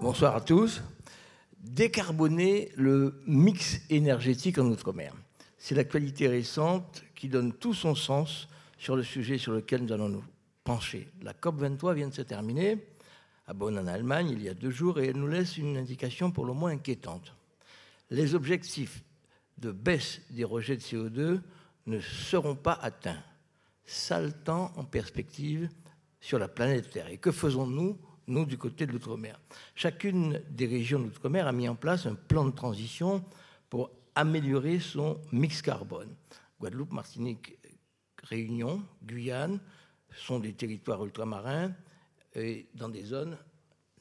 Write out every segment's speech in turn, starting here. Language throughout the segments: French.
Bonsoir à tous. Décarboner le mix énergétique en Outre-mer. C'est l'actualité récente qui donne tout son sens sur le sujet sur lequel nous allons nous pencher. La COP23 vient de se terminer à Bonn en Allemagne il y a 2 jours et elle nous laisse une indication pour le moins inquiétante. Les objectifs de baisse des rejets de CO2 ne seront pas atteints. Sale temps en perspective sur la planète Terre. Et que faisons-nous, nous, du côté de l'Outre-mer? Chacune des régions de l'Outre-mer a mis en place un plan de transition pour améliorer son mix carbone. Guadeloupe, Martinique, Réunion, Guyane sont des territoires ultramarins et dans des zones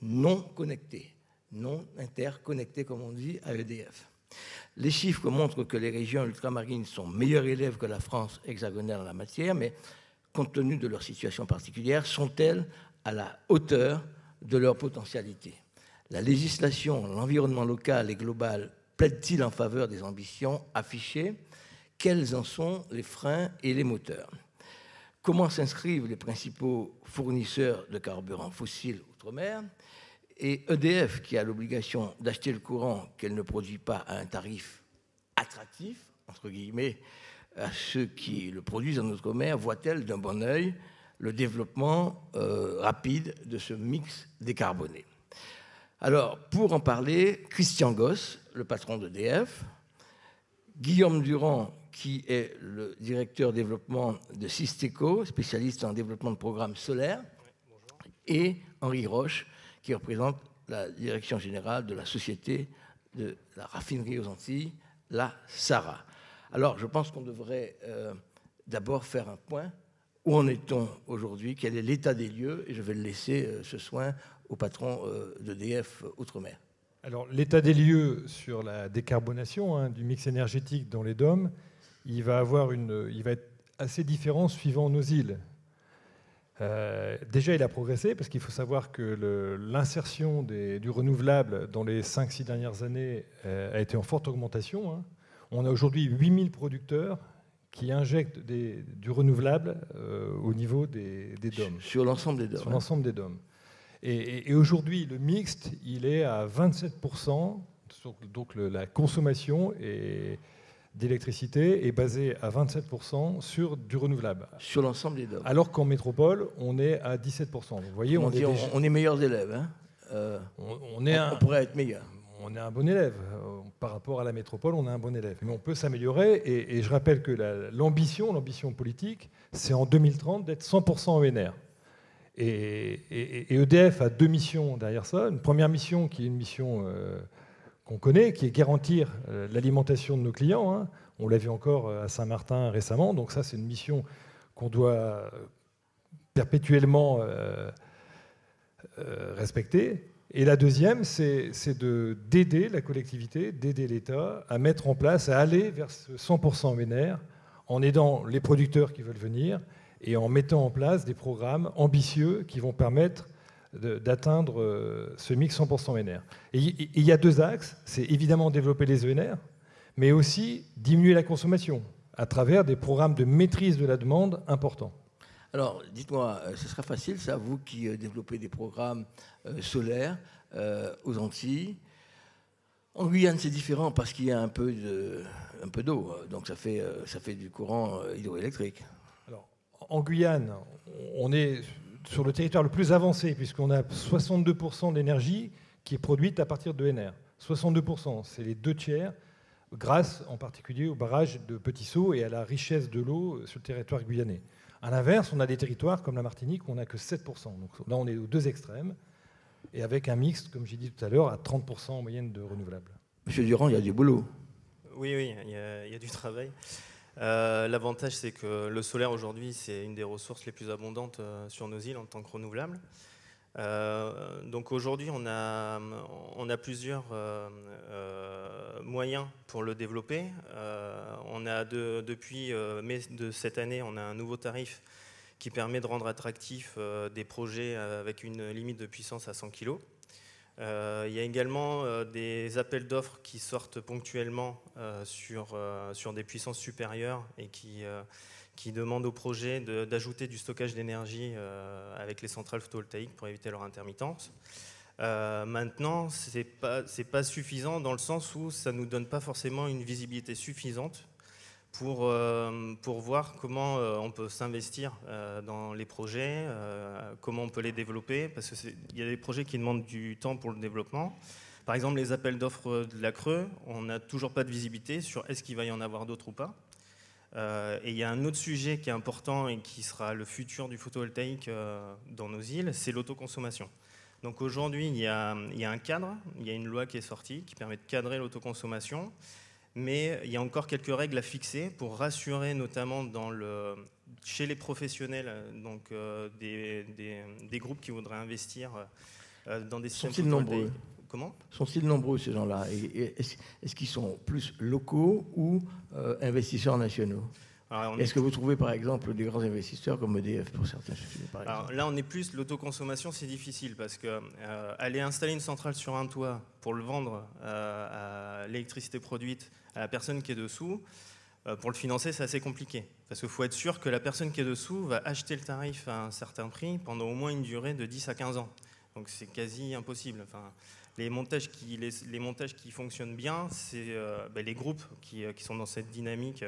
non connectées, non interconnectées, comme on dit, à EDF. Les chiffres montrent que les régions ultramarines sont meilleurs élèves que la France hexagonale en la matière, mais compte tenu de leur situation particulière, sont-elles à la hauteur de leur potentialité? La législation, l'environnement local et global plaide-t-il en faveur des ambitions affichées? Quels en sont les freins et les moteurs? Comment s'inscrivent les principaux fournisseurs de carburants fossiles outre-mer? Et EDF, qui a l'obligation d'acheter le courant qu'elle ne produit pas à un tarif attractif, entre guillemets, à ceux qui le produisent en outre-mer, voit-elle d'un bon œil le développement rapide de ce mix décarboné? Alors, pour en parler, Christian Goss, le patron d'EDF, Guillaume Durand, qui est le directeur développement de Systeco, spécialiste en développement de programmes solaires, et Henri Roche, qui représente la direction générale de la société de la raffinerie aux Antilles, la SARA. Alors, je pense qu'on devrait d'abord faire un point. Où en est-on aujourd'hui? Quel est l'état des lieux? Et je vais le laisser ce soin au patron d'EDF Outre-mer. Alors, l'état des lieux sur la décarbonation du mix énergétique dans les DOM, il va être assez différent suivant nos îles. Déjà, il a progressé parce qu'il faut savoir que l'insertion du renouvelable dans les 5-6 dernières années a été en forte augmentation. On a aujourd'hui 8000 producteurs qui injectent du renouvelable au niveau des DOM. Sur l'ensemble des DOM. Sur l'ensemble des DOM. Et aujourd'hui, le mixte, il est à 27%. Donc la consommation d'électricité est basée à 27% sur du renouvelable. Sur l'ensemble des DOM. Alors qu'en métropole, on est à 17%. Donc, vous voyez, on est meilleurs élèves. Hein. On pourrait être meilleur. On est un bon élève. Par rapport à la métropole, on est un bon élève. Mais on peut s'améliorer. Et je rappelle que l'ambition politique, c'est en 2030 d'être 100% ENR. Et EDF a 2 missions derrière ça. Une première mission qui est une mission qu'on connaît, qui est garantir l'alimentation de nos clients. On l'a vu encore à Saint-Martin récemment. Donc ça, c'est une mission qu'on doit perpétuellement respecter. Et la deuxième, c'est d'aider la collectivité, d'aider l'État à mettre en place, à aller vers ce 100% ENR, en aidant les producteurs qui veulent venir et en mettant en place des programmes ambitieux qui vont permettre d'atteindre ce mix 100% ENR. Et il y a 2 axes, c'est évidemment développer les ENR, mais aussi diminuer la consommation à travers des programmes de maîtrise de la demande importants. Alors, dites-moi, ce sera facile, ça, vous qui développez des programmes solaires aux Antilles. En Guyane, c'est différent parce qu'il y a un peu d'eau, donc ça fait du courant hydroélectrique. Alors, en Guyane, on est sur le territoire le plus avancé, puisqu'on a 62% d'énergie qui est produite à partir de ENR. 62%, c'est les 2/3, grâce en particulier au barrage de Petit-Saut et à la richesse de l'eau sur le territoire guyanais. À l'inverse, on a des territoires comme la Martinique où on n'a que 7%. Donc là, on est aux 2 extrêmes, et avec un mix, comme j'ai dit tout à l'heure, à 30% en moyenne de renouvelables. Monsieur Durand, il y a du boulot. Oui, il y a du travail. L'avantage, c'est que le solaire, aujourd'hui, c'est une des ressources les plus abondantes sur nos îles en tant que renouvelable. Donc aujourd'hui, on a plusieurs moyens pour le développer. Depuis mai de cette année, on a un nouveau tarif qui permet de rendre attractifs des projets avec une limite de puissance à 100 kg. Il y a également des appels d'offres qui sortent ponctuellement sur des puissances supérieures et qui demandent aux projets d'ajouter du stockage d'énergie avec les centrales photovoltaïques pour éviter leur intermittence. Maintenant, c'est pas suffisant dans le sens où ça ne nous donne pas forcément une visibilité suffisante pour voir comment on peut s'investir dans les projets, comment on peut les développer, parce qu'il y a des projets qui demandent du temps pour le développement. Par exemple, les appels d'offres de la Creux, on n'a toujours pas de visibilité sur est-ce qu'il va y en avoir d'autres ou pas. Et il y a un autre sujet qui est important et qui sera le futur du photovoltaïque dans nos îles, c'est l'autoconsommation. Donc aujourd'hui, il y a un cadre, il y a une loi qui est sortie qui permet de cadrer l'autoconsommation, mais il y a encore quelques règles à fixer pour rassurer notamment chez les professionnels, donc des groupes qui voudraient investir dans des systèmes photovoltaïques. Nombreux. Comment ? Sont-ils nombreux ces gens-là? Est-ce qu'ils sont plus locaux ou investisseurs nationaux? Est-ce que vous trouvez par exemple des grands investisseurs comme EDF pour certains sujets par exemple? Alors là, on est plus l'autoconsommation, c'est difficile parce que aller installer une centrale sur un toit pour le vendre à l'électricité produite à la personne qui est dessous, pour le financer, c'est assez compliqué. Parce qu'il faut être sûr que la personne qui est dessous va acheter le tarif à un certain prix pendant au moins une durée de 10 à 15 ans. Donc c'est quasi impossible. Enfin, les montages qui fonctionnent bien, c'est les groupes qui sont dans cette dynamique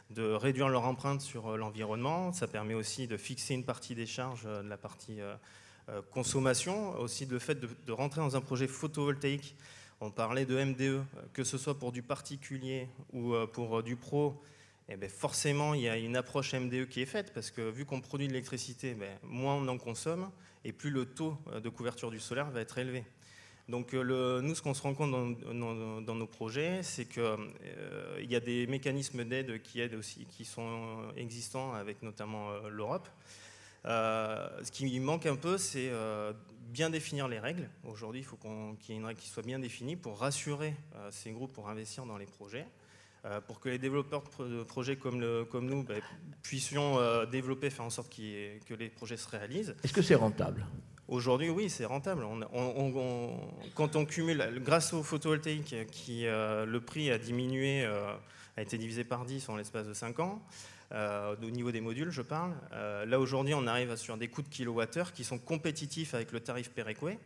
de réduire leur empreinte sur l'environnement. Ça permet aussi de fixer une partie des charges de la partie consommation. Aussi le fait de rentrer dans un projet photovoltaïque. On parlait de MDE, que ce soit pour du particulier ou pour du pro. Eh bien forcément, il y a une approche MDE qui est faite parce que vu qu'on produit de l'électricité, moins on en consomme et plus le taux de couverture du solaire va être élevé. Donc nous, ce qu'on se rend compte dans nos projets, c'est qu'il y a des mécanismes d'aide qui aident aussi, qui sont existants avec notamment l'Europe. Ce qui manque un peu, c'est bien définir les règles. Aujourd'hui, il faut qu'il y ait une règle qui soit bien définie pour rassurer ces groupes pour investir dans les projets. Pour que les développeurs de projets comme nous puissions développer, faire en sorte que les projets se réalisent. Est-ce que c'est rentable ? Aujourd'hui, oui, c'est rentable. Quand on cumule, grâce au photovoltaïque, le prix a diminué, a été divisé par 10 en l'espace de 5 ans, au niveau des modules, je parle. Là, aujourd'hui, on arrive sur des coûts de kilowattheure qui sont compétitifs avec le tarif Péréqué,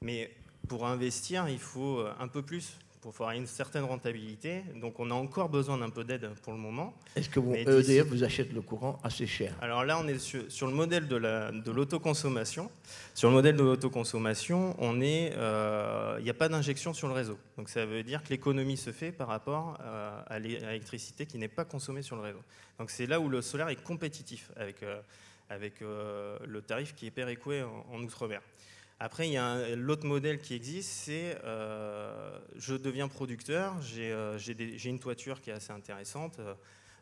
mais pour investir, il faut un peu plus pour avoir une certaine rentabilité. Donc on a encore besoin d'un peu d'aide pour le moment. Est-ce que EDF vous achète le courant assez cher? Alors là, on est sur le modèle de l'autoconsommation. Sur le modèle de l'autoconsommation, il n'y a pas d'injection sur le réseau. Donc ça veut dire que l'économie se fait par rapport à l'électricité qui n'est pas consommée sur le réseau. Donc c'est là où le solaire est compétitif avec le tarif qui est péréqué en Outre-mer. Après, il y a l'autre modèle qui existe, c'est je deviens producteur, j'ai une toiture qui est assez intéressante,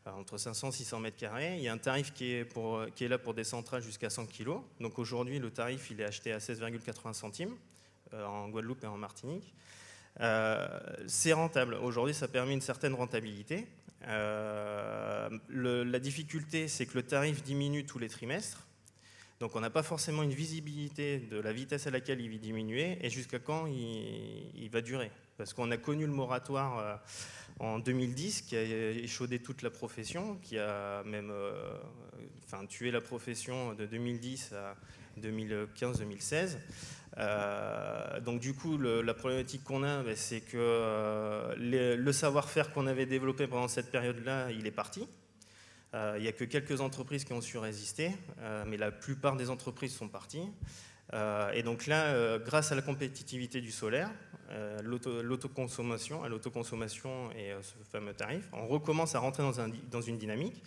entre 500 et 600 mètres carrés. Il y a un tarif qui est là pour des centrales jusqu'à 100 kg. Donc aujourd'hui, le tarif, il est acheté à 16,80 centimes en Guadeloupe et en Martinique. C'est rentable. Aujourd'hui, ça permet une certaine rentabilité. La difficulté, c'est que le tarif diminue tous les trimestres. Donc on n'a pas forcément une visibilité de la vitesse à laquelle il va diminuer et jusqu'à quand il va durer. Parce qu'on a connu le moratoire en 2010 qui a échaudé toute la profession, qui a même tué la profession de 2010 à 2015-2016. Donc du coup, la problématique qu'on a, c'est que le savoir-faire qu'on avait développé pendant cette période-là, il est parti. Il n'y a que quelques entreprises qui ont su résister, mais la plupart des entreprises sont parties. Et donc là, grâce à la compétitivité du solaire, l'autoconsommation et ce fameux tarif, on recommence à rentrer dans une dynamique,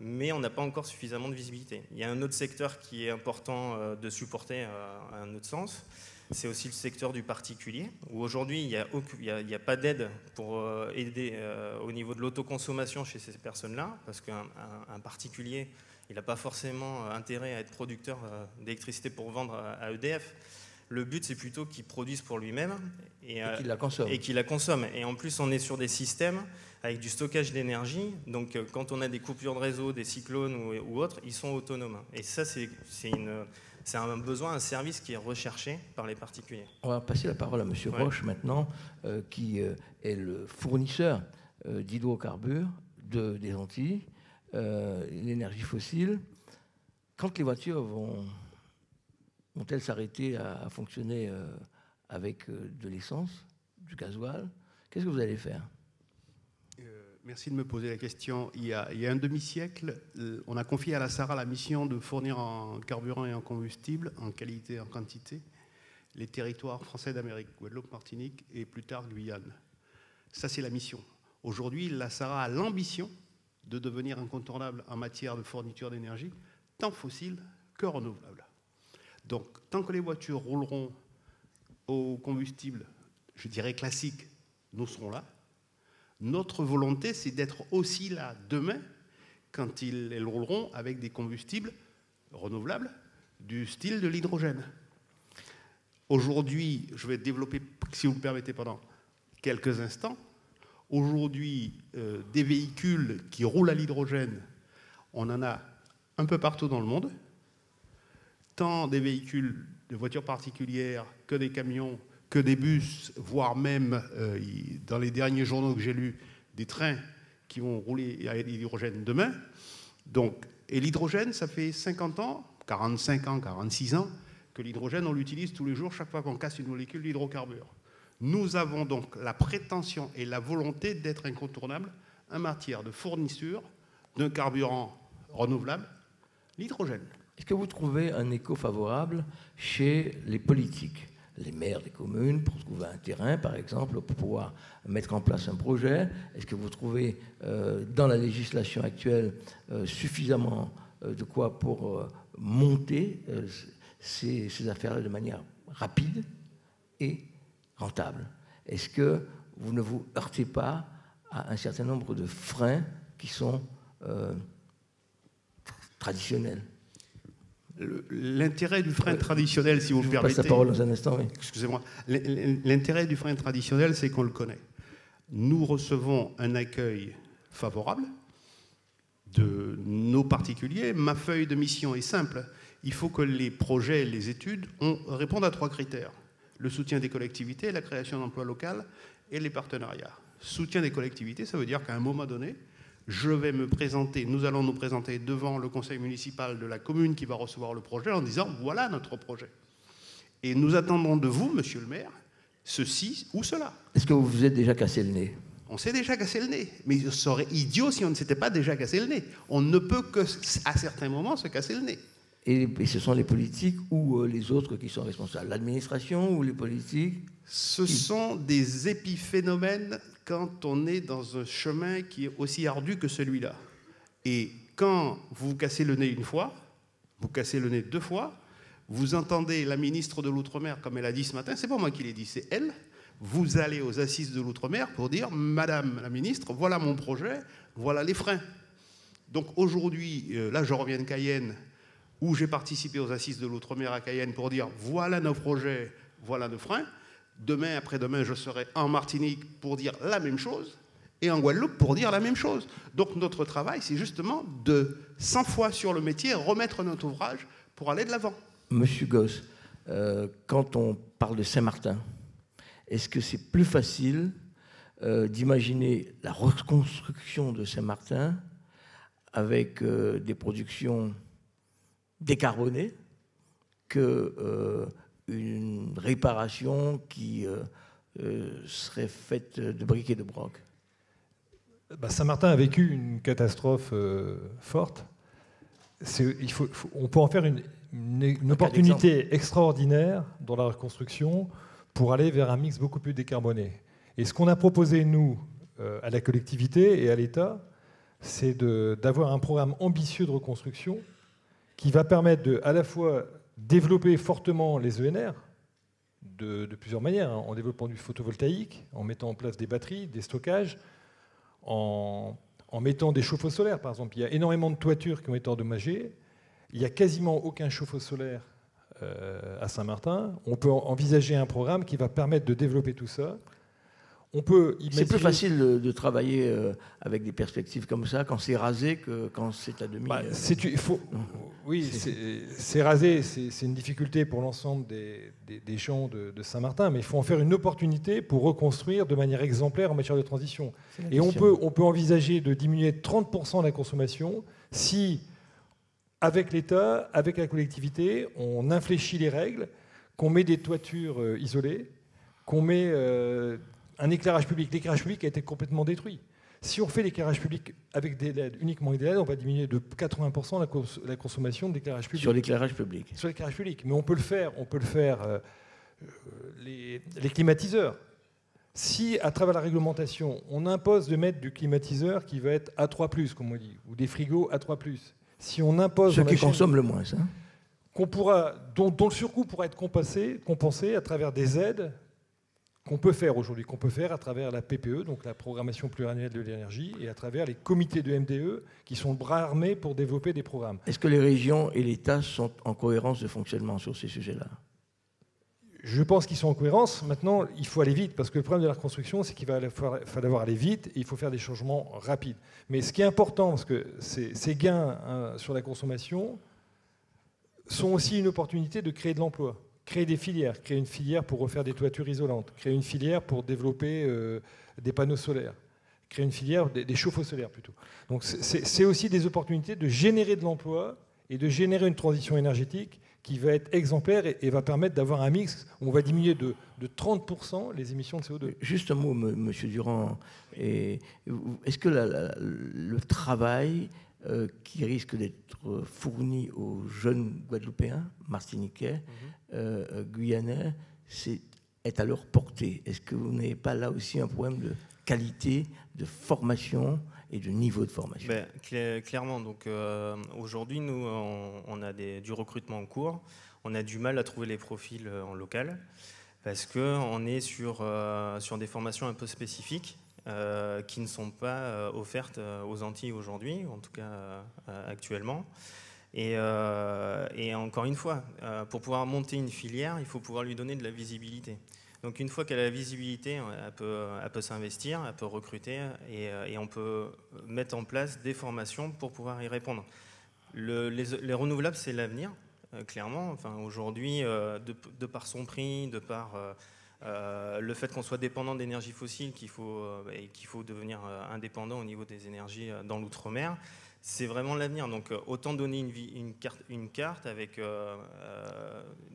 mais on n'a pas encore suffisamment de visibilité. Il y a un autre secteur qui est important de supporter à un autre sens. C'est aussi le secteur du particulier, où aujourd'hui, il n'y a pas d'aide pour aider au niveau de l'autoconsommation chez ces personnes-là, parce qu'un particulier, il n'a pas forcément intérêt à être producteur d'électricité pour vendre à EDF. Le but, c'est plutôt qu'il produise pour lui-même et qu'il la consomme. Et en plus, on est sur des systèmes avec du stockage d'énergie. Donc, quand on a des coupures de réseau, des cyclones ou autres, ils sont autonomes. Et ça, c'est un besoin, un service qui est recherché par les particuliers. On va passer la parole à M. Roche maintenant, qui est le fournisseur d'hydrocarbures des Antilles, l'énergie fossile. Quand les voitures vont-elles s'arrêter à fonctionner avec de l'essence, du gasoil. Qu'est-ce que vous allez faire? Merci de me poser la question. Il y a un demi-siècle, on a confié à la SARA la mission de fournir en carburant et en combustible, en qualité et en quantité, les territoires français d'Amérique, Guadeloupe, Martinique et plus tard Guyane. Ça, c'est la mission. Aujourd'hui, la SARA a l'ambition de devenir incontournable en matière de fourniture d'énergie, tant fossile que renouvelable. Donc, tant que les voitures rouleront au combustible, je dirais classique, nous serons là. Notre volonté, c'est d'être aussi là demain, quand elles rouleront avec des combustibles renouvelables du style de l'hydrogène. Aujourd'hui, je vais développer, si vous me permettez, pendant quelques instants. Aujourd'hui, des véhicules qui roulent à l'hydrogène, on en a un peu partout dans le monde. Tant des véhicules, de voitures particulières, que des camions, que des bus, voire même, dans les derniers journaux que j'ai lus, des trains qui vont rouler à l'hydrogène demain. Donc, et l'hydrogène, ça fait 50 ans, 45 ans, 46 ans, que l'hydrogène, on l'utilise tous les jours, chaque fois qu'on casse une molécule d'hydrocarbure. Nous avons donc la prétention et la volonté d'être incontournables en matière de fourniture d'un carburant renouvelable, l'hydrogène. Est-ce que vous trouvez un écho favorable chez les politiques, les maires des communes, pour trouver un terrain, par exemple, pour pouvoir mettre en place un projet? Est-ce que vous trouvez dans la législation actuelle suffisamment de quoi pour monter ces affaires-là de manière rapide et rentable? Est-ce que vous ne vous heurtez pas à un certain nombre de freins qui sont traditionnels? L'intérêt du frein traditionnel, si vous me permettez... Je vous passe la parole dans un instant, oui. Excusez-moi. L'intérêt du frein traditionnel, c'est qu'on le connaît. Nous recevons un accueil favorable de nos particuliers. Ma feuille de mission est simple. Il faut que les projets, les études répondent à 3 critères. Le soutien des collectivités, la création d'emplois locaux et les partenariats. Soutien des collectivités, ça veut dire qu'à un moment donné, nous allons nous présenter devant le conseil municipal de la commune qui va recevoir le projet en disant « voilà notre projet ». Et nous attendons de vous, monsieur le maire, ceci ou cela. Est-ce que vous vous êtes déjà cassé le nez? On s'est déjà cassé le nez, mais ce serait idiot si on ne s'était pas déjà cassé le nez. On ne peut que, à certains moments, se casser le nez. Et ce sont les politiques ou les autres qui sont responsables? L'administration ou les politiques? Ce sont des épiphénomènes quand on est dans un chemin qui est aussi ardu que celui-là. Et quand vous vous cassez le nez une fois, vous cassez le nez 2 fois, vous entendez la ministre de l'Outre-mer, comme elle a dit ce matin, c'est pas moi qui l'ai dit, c'est elle, vous allez aux assises de l'Outre-mer pour dire « Madame la ministre, voilà mon projet, voilà les freins ». Donc aujourd'hui, là je reviens de Cayenne, où j'ai participé aux assises de l'Outre-mer à Cayenne pour dire « Voilà nos projets, voilà nos freins ». Demain, après-demain, je serai en Martinique pour dire la même chose et en Guadeloupe pour dire la même chose. Donc notre travail, c'est justement de 100 fois sur le métier remettre notre ouvrage pour aller de l'avant. Monsieur Gosse, quand on parle de Saint-Martin, est-ce que c'est plus facile d'imaginer la reconstruction de Saint-Martin avec des productions décarbonées que une réparation qui serait faite de briques et de broc? Saint-Martin a vécu une catastrophe forte. On peut en faire une opportunité extraordinaire dans la reconstruction pour aller vers un mix beaucoup plus décarboné. Et ce qu'on a proposé, nous, à la collectivité et à l'État, c'est d'avoir un programme ambitieux de reconstruction qui va permettre de, à la fois, développer fortement les ENR de plusieurs manières, en développant du photovoltaïque, en mettant en place des batteries, des stockages, en mettant des chauffe-eau solaires, par exemple. Il y a énormément de toitures qui ont été endommagées. Il n'y a quasiment aucun chauffe-eau solaire à Saint-Martin. On peut envisager un programme qui va permettre de développer tout ça. C'est plus facile de travailler avec des perspectives comme ça quand c'est rasé que quand c'est à demi. Oui, c'est rasé, c'est une difficulté pour l'ensemble des gens de Saint-Martin, mais il faut en faire une opportunité pour reconstruire de manière exemplaire en matière de transition. Et on peut envisager de diminuer de 30% la consommation si, avec l'État, avec la collectivité, on infléchit les règles, qu'on met des toitures isolées, qu'on met un éclairage public. L'éclairage public a été complètement détruit. Si on fait l'éclairage public avec des LED, uniquement avec des LED, on va diminuer de 80% la consommation d'éclairage public. Sur l'éclairage public. Sur l'éclairage public. Mais on peut le faire. Les climatiseurs. Si, à travers la réglementation, on impose de mettre du climatiseur qui va être A3+, comme on dit, ou des frigos A3+, si on impose... Ceux qui consomment le moins, ça. Dont le surcoût pourra être compensé à travers des aides qu'on peut faire aujourd'hui, qu'on peut faire à travers la PPE, donc la programmation pluriannuelle de l'énergie, et à travers les comités de MDE, qui sont le bras armé pour développer des programmes. Est-ce que les régions et l'État sont en cohérence de fonctionnement sur ces sujets-là? Je pense qu'ils sont en cohérence. Maintenant, il faut aller vite, parce que le problème de la reconstruction, c'est qu'il va falloir aller vite, et il faut faire des changements rapides. Mais ce qui est important, parce que ces gains sur la consommation sont aussi une opportunité de créer de l'emploi. Créer des filières, créer une filière pour refaire des toitures isolantes, créer une filière pour développer des panneaux solaires, créer une filière, des chauffe-eau solaires plutôt. Donc c'est aussi des opportunités de générer de l'emploi et de générer une transition énergétique qui va être exemplaire et va permettre d'avoir un mix où on va diminuer de 30% les émissions de CO2. Juste un mot, M. Durand. Est-ce que le travail qui risque d'être fourni aux jeunes Guadeloupéens, Martiniquais, Guyanais, est à leur portée? Est-ce que vous n'avez pas là aussi un problème de qualité, de formation et de niveau de formation? Clairement. Donc, aujourd'hui, nous, on a du recrutement en cours. On a du mal à trouver les profils en local parce qu'on est sur des formations un peu spécifiques qui ne sont pas offertes aux Antilles aujourd'hui, en tout cas actuellement. Et encore une fois, pour pouvoir monter une filière, il faut pouvoir lui donner de la visibilité. Donc une fois qu'elle a la visibilité, elle peut s'investir, elle peut recruter et on peut mettre en place des formations pour pouvoir y répondre. Les renouvelables, c'est l'avenir, clairement. Enfin, aujourd'hui, de par son prix, de par le fait qu'on soit dépendant d'énergie fossile, qu'il faut devenir indépendant au niveau des énergies dans l'outre-mer, c'est vraiment l'avenir. Donc autant donner une carte avec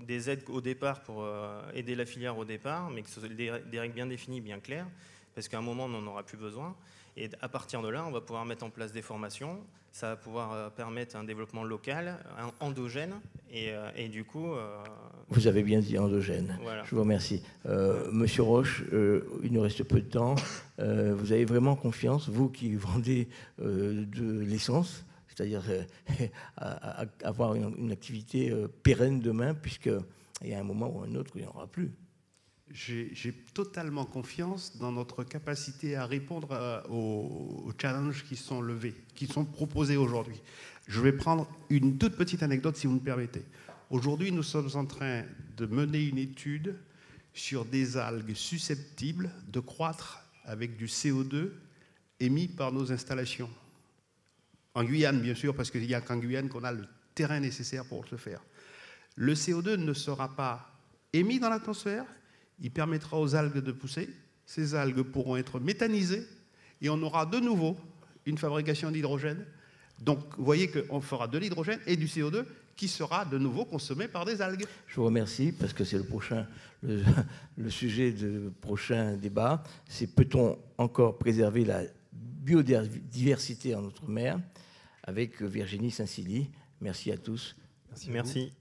des aides au départ pour aider la filière au départ, mais que ce soit des règles bien définies, bien claires, parce qu'à un moment, on n'en aura plus besoin. Et à partir de là, on va pouvoir mettre en place des formations. Ça va pouvoir permettre un développement local, endogène, et du coup... Vous avez bien dit endogène. Voilà. Je vous remercie. Monsieur Roche, il nous reste peu de temps. Vous avez vraiment confiance, vous qui vendez de l'essence, c'est-à-dire avoir une activité pérenne demain, puisqu'il y a un moment ou un autre où il n'y en aura plus. J'ai totalement confiance dans notre capacité à répondre aux challenges qui sont levés, qui sont proposés aujourd'hui. Je vais prendre une toute petite anecdote, si vous me permettez. Aujourd'hui, nous sommes en train de mener une étude sur des algues susceptibles de croître avec du CO2 émis par nos installations. En Guyane, bien sûr, parce qu'il n'y a qu'en Guyane qu'on a le terrain nécessaire pour le faire. Le CO2 ne sera pas émis dans l'atmosphère. Il permettra aux algues de pousser. Ces algues pourront être méthanisées et on aura de nouveau une fabrication d'hydrogène. Donc, vous voyez qu'on fera de l'hydrogène et du CO2 qui sera de nouveau consommé par des algues. Je vous remercie parce que c'est le sujet du prochain débat. C'est peut-on encore préserver la biodiversité en Outre-mer avec Virginie Saint-Silly. Merci à tous. Merci.